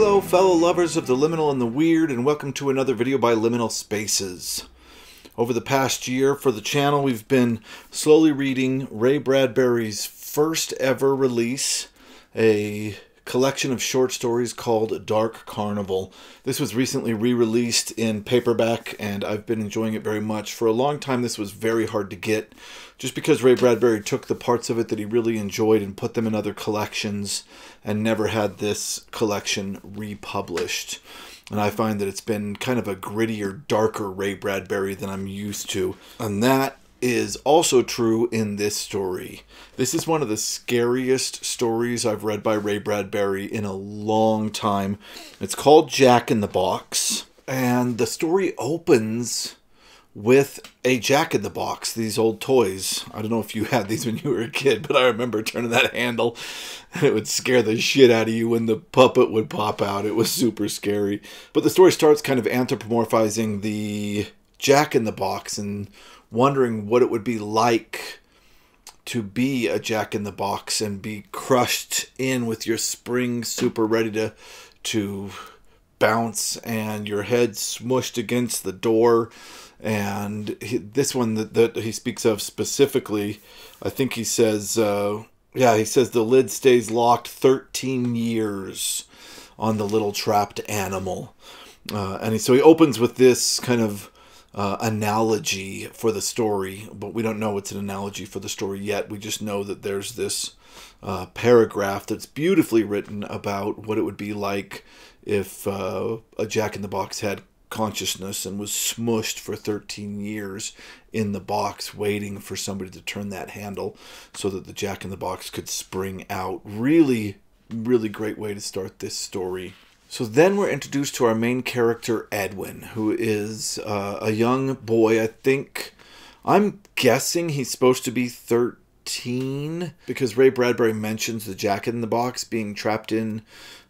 Hello fellow lovers of the liminal and the weird, and welcome to another video by Liminal Spaces. Over the past year for the channel we've been slowly reading Ray Bradbury's first ever release, a collection of short stories called Dark Carnival. This was recently re-released in paperback and I've been enjoying it very much. For a long time this was very hard to get, just because Ray Bradbury took the parts of it that he really enjoyed and put them in other collections and never had this collection republished. And I find that it's been kind of a grittier, darker Ray Bradbury than I'm used to. And that is also true in this story. This is one of the scariest stories I've read by Ray Bradbury in a long time. It's called Jack in the Box, and the story opens with a Jack in the Box, these old toys. I don't know if you had these when you were a kid, but I remember turning that handle and it would scare the shit out of you when the puppet would pop out. It was super scary. But the story starts kind of anthropomorphizing the Jack in the Box and wondering what it would be like to be a Jack in the Box and be crushed in with your spring super ready to bounce and your head smushed against the door. And this one that he speaks of specifically, I think he says, he says the lid stays locked 13 years on the little trapped animal. So he opens with this kind of analogy for the story, but we don't know it's an analogy for the story yet. We just know that there's this paragraph that's beautifully written about what it would be like if a Jack in the Box had consciousness and was smushed for 13 years in the box waiting for somebody to turn that handle so that the Jack in the Box could spring out. Really, really great way to start this story. So then we're introduced to our main character, Edwin, who is a young boy. I'm guessing he's supposed to be 13 because Ray Bradbury mentions the Jack in the Box being trapped in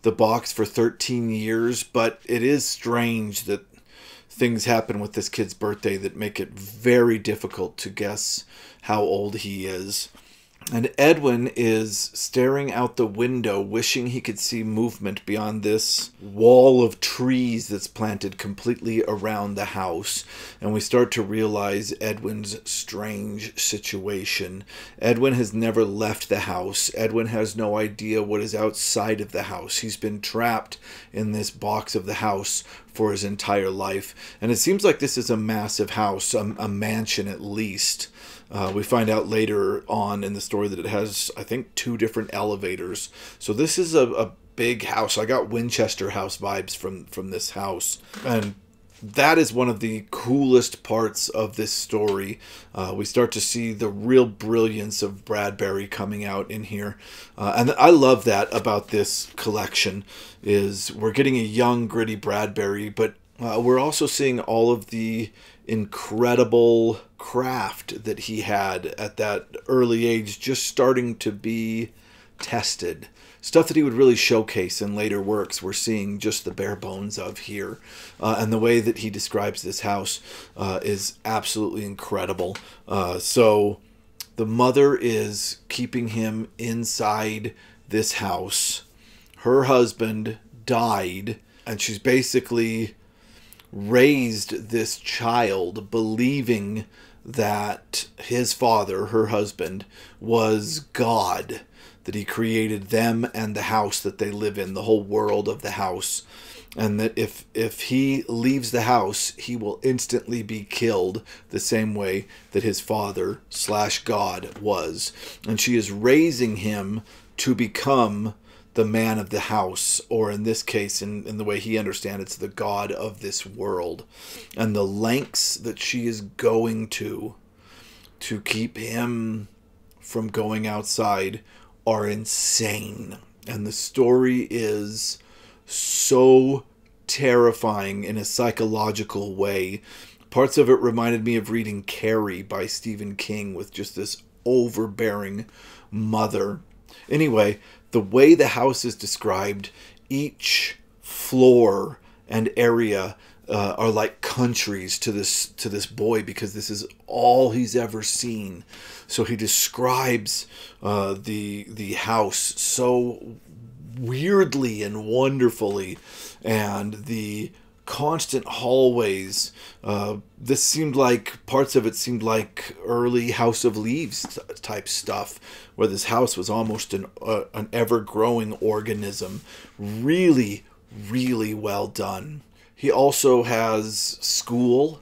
the box for 13 years, but it is strange that things happen with this kid's birthday that make it very difficult to guess how old he is. And Edwin is staring out the window, wishing he could see movement beyond this wall of trees that's planted completely around the house. And we start to realize Edwin's strange situation. Edwin has never left the house. Edwin has no idea what is outside of the house. He's been trapped in this box of the house for his entire life. And it seems like this is a massive house, a mansion at least. We find out later on in the story that it has, I think, 2 different elevators. So this is a big house. I got Winchester House vibes from this house. And that is one of the coolest parts of this story. We start to see the real brilliance of Bradbury coming out in here. And I love that about this collection, is we're getting a young, gritty Bradbury, but we're also seeing all of the incredible craft that he had at that early age just starting to be tested. Stuff that he would really showcase in later works, we're seeing just the bare bones of here. And the way that he describes this house is absolutely incredible. So the mother is keeping him inside this house. Her husband died, and she's basically raised this child believing that his father, her husband, was God, that he created them and the house that they live in, the whole world of the house, and that if he leaves the house, he will instantly be killed the same way that his father / God was. And she is raising him to become the man of the house, or in this case, in the way he understands, it's the God of this world. And the lengths that she is going to keep him from going outside are insane. And the story is so terrifying in a psychological way. Parts of it reminded me of reading Carrie by Stephen King, with just this overbearing mother. Anyway, the way the house is described, each floor and area are like countries to this boy, because this is all he's ever seen. So he describes the house so weirdly and wonderfully, and the constant hallways. This seemed like, parts of it seemed like early House of Leaves type stuff, where this house was almost an ever-growing organism. Really, really well done. He also has school,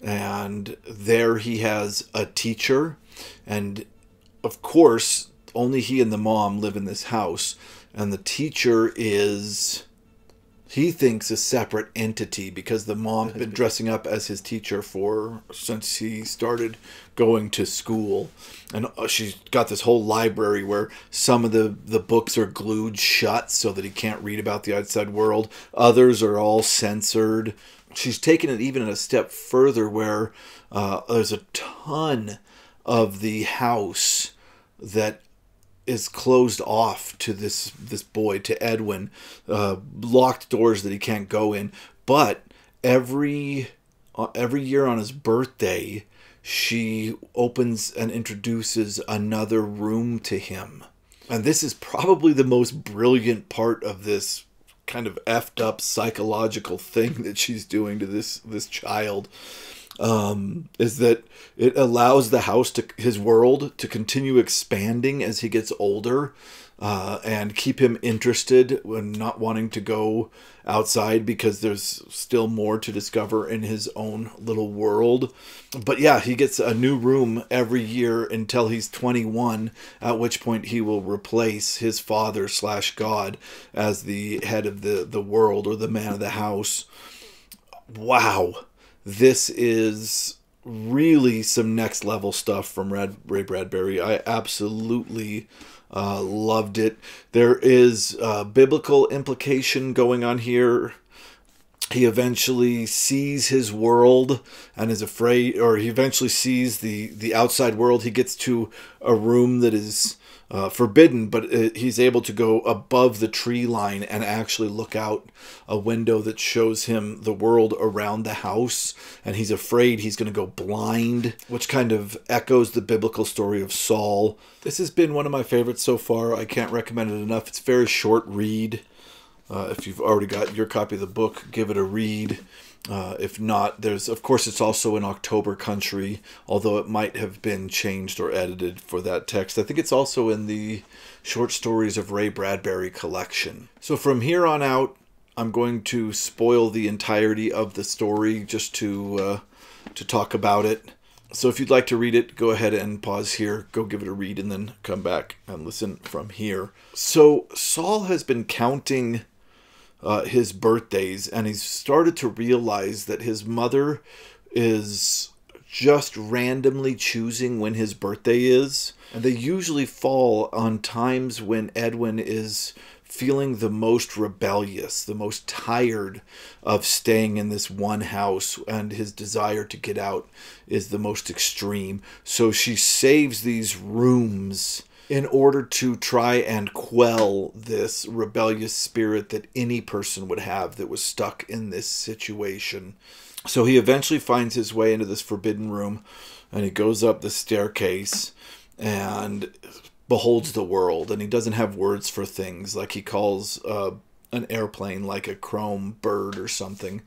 and there he has a teacher, and of course only he and the mom live in this house, and the teacher is, he thinks, a separate entity, because the mom's been dressing up as his teacher since he started going to school. And she's got this whole library where some of the books are glued shut so that he can't read about the outside world. Others are all censored. She's taken it even a step further, where there's a ton of the house that is closed off to this boy, to Edwin, locked doors that he can't go in. But every year on his birthday, she opens and introduces another room to him. And this is probably the most brilliant part of this kind of effed up psychological thing that she's doing to this child. Is that it allows the house, his world, to continue expanding as he gets older, and keep him interested when not wanting to go outside, because there's still more to discover in his own little world. But yeah, he gets a new room every year until he's 21, at which point he will replace his father / God as the head of the world, or the man of the house. Wow. This is really some next level stuff from Ray Bradbury. I absolutely loved it. There is biblical implication going on here. He eventually sees his world and is afraid, or he eventually sees the outside world. He gets to a room that is forbidden, but he's able to go above the tree line and actually look out a window that shows him the world around the house, and he's afraid he's going to go blind, which kind of echoes the biblical story of Saul. This has been one of my favorites so far. I can't recommend it enough. It's a very short read. If you've already got your copy of the book, give it a read. If not, of course, it's also in October Country, although it might have been changed or edited for that text. I think it's also in the Short Stories of Ray Bradbury collection. So from here on out, I'm going to spoil the entirety of the story just to talk about it. So if you'd like to read it, go ahead and pause here, go give it a read, and then come back and listen from here. So Saul has been counting his birthdays, and he's started to realize that his mother is just randomly choosing when his birthday is, and they usually fall on times when Edwin is feeling the most rebellious, the most tired of staying in this one house, and his desire to get out is the most extreme. So she saves these rooms in order to try and quell this rebellious spirit that any person would have that was stuck in this situation. So he eventually finds his way into this forbidden room, and he goes up the staircase and beholds the world. And he doesn't have words for things, like he calls an airplane like a chrome bird or something.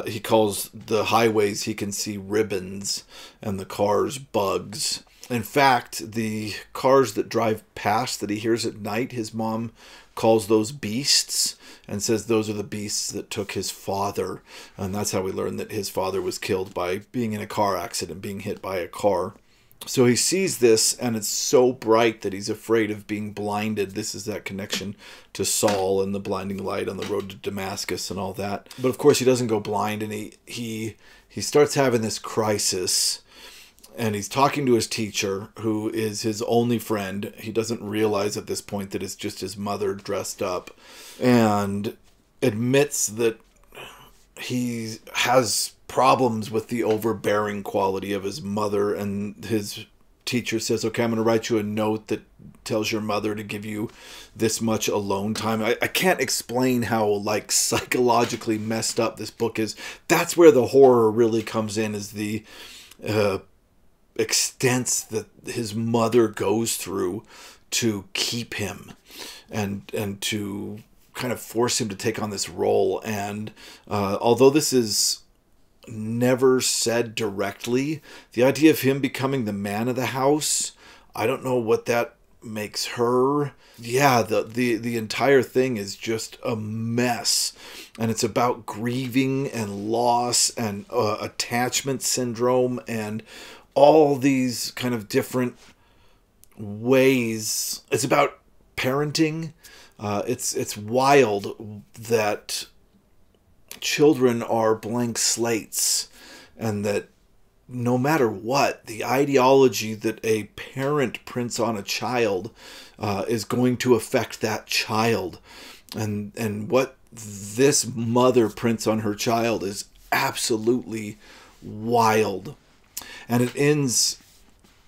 He calls the highways he can see ribbons, and the cars bugs. In fact, the cars that drive past that he hears at night, his mom calls those beasts and says those are the beasts that took his father. And that's how we learn that his father was killed by being in a car accident, being hit by a car. So he sees this, and it's so bright that he's afraid of being blinded. This is that connection to Saul and the blinding light on the road to Damascus and all that. But of course he doesn't go blind, and he starts having this crisis. And he's talking to his teacher, who is his only friend. He doesn't realize at this point that it's just his mother dressed up, and admits that he has problems with the overbearing quality of his mother. And his teacher says, okay, I'm going to write you a note that tells your mother to give you this much alone time. I can't explain how, like, psychologically messed up this book is. That's where the horror really comes in, is the extents that his mother goes through to keep him and to kind of force him to take on this role. And although this is never said directly, the idea of him becoming the man of the house, I don't know what that makes her. Yeah, the entire thing is just a mess, and it's about grieving and loss and attachment syndrome and all these kind of different ways. It's about parenting. It's wild that children are blank slates, and that no matter what, the ideology that a parent prints on a child is going to affect that child. And what this mother prints on her child is absolutely wild. And it ends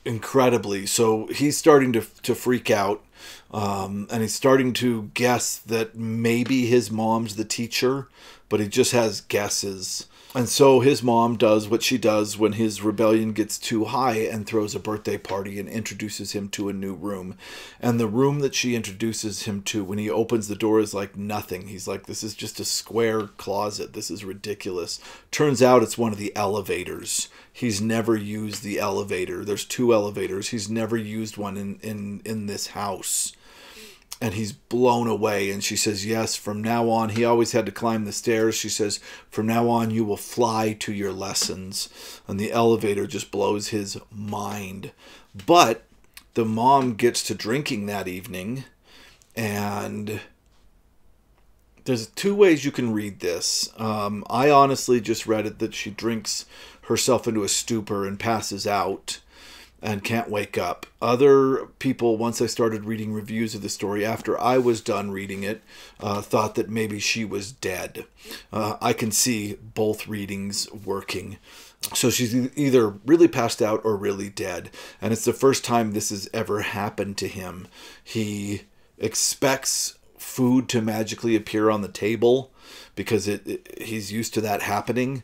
incredibly. So he's starting to freak out. And he's starting to guess that maybe his mom's the teacher, but he just has guesses. And so his mom does what she does when his rebellion gets too high and throws a birthday party and introduces him to a new room. And the room that she introduces him to, when he opens the door, is like nothing. He's like, this is just a square closet. This is ridiculous. Turns out it's one of the elevators. He's never used the elevator. There's 2 elevators. He's never used one in this house. And he's blown away. And she says, yes, from now on, he always had to climb the stairs. She says, from now on, you will fly to your lessons. And the elevator just blows his mind. But the mom gets to drinking that evening. And there's 2 ways you can read this. I honestly just read it that she drinks herself into a stupor and passes out and can't wake up. Other people, once I started reading reviews of the story after I was done reading it, thought that maybe she was dead. I can see both readings working. So she's either really passed out or really dead. And it's the first time this has ever happened to him. He expects food to magically appear on the table because he's used to that happening.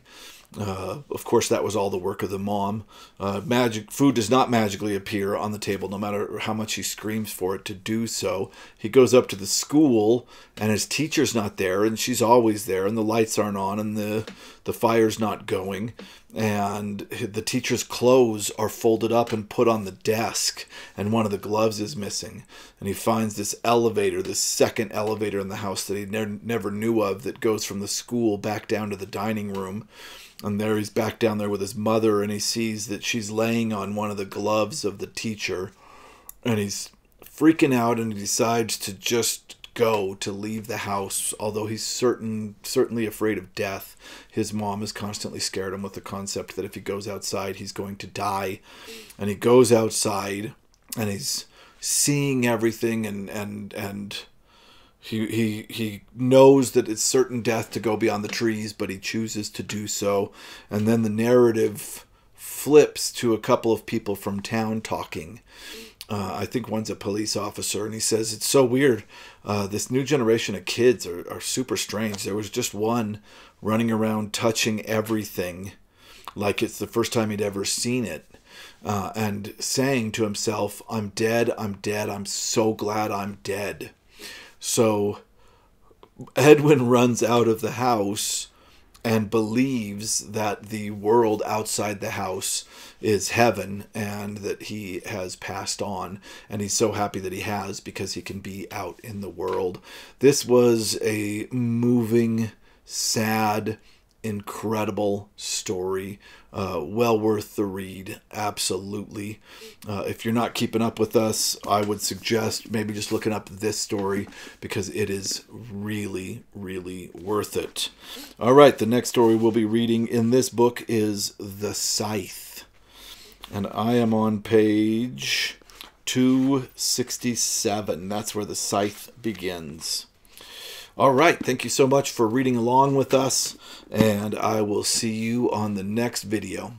Of course, that was all the work of the mom. Food does not magically appear on the table, no matter how much he screams for it to do so. He goes up to the school, and his teacher's not there, and she's always there, and the lights aren't on, and the fire's not going, and the teacher's clothes are folded up and put on the desk, and one of the gloves is missing. And he finds this elevator, this second elevator in the house that he never knew of, that goes from the school back down to the dining room. And there he's back down there with his mother, and he sees that she's laying on one of the gloves of the teacher. And he's freaking out, and he decides to just to leave the house, although he's certainly afraid of death. His mom has constantly scared him with the concept that if he goes outside, he's going to die. And he goes outside, and he's seeing everything, and He knows that it's certain death to go beyond the trees, but he chooses to do so. And then the narrative flips to a couple of people from town talking. I think one's a police officer, and he says, it's so weird. This new generation of kids are super strange. There was just one running around touching everything like it's the first time he'd ever seen it. And saying to himself, I'm dead, I'm dead, I'm so glad I'm dead. So Edwin runs out of the house and believes that the world outside the house is heaven and that he has passed on. And he's so happy that he has, because he can be out in the world. This was a moving, sad, incredible story. Well worth the read, absolutely. If you're not keeping up with us, I would suggest maybe just looking up this story, because it is really, really worth it. All right, the next story we'll be reading in this book is The Scythe. And I am on page 267. That's where The Scythe begins. All right, thank you so much for reading along with us, and I will see you on the next video.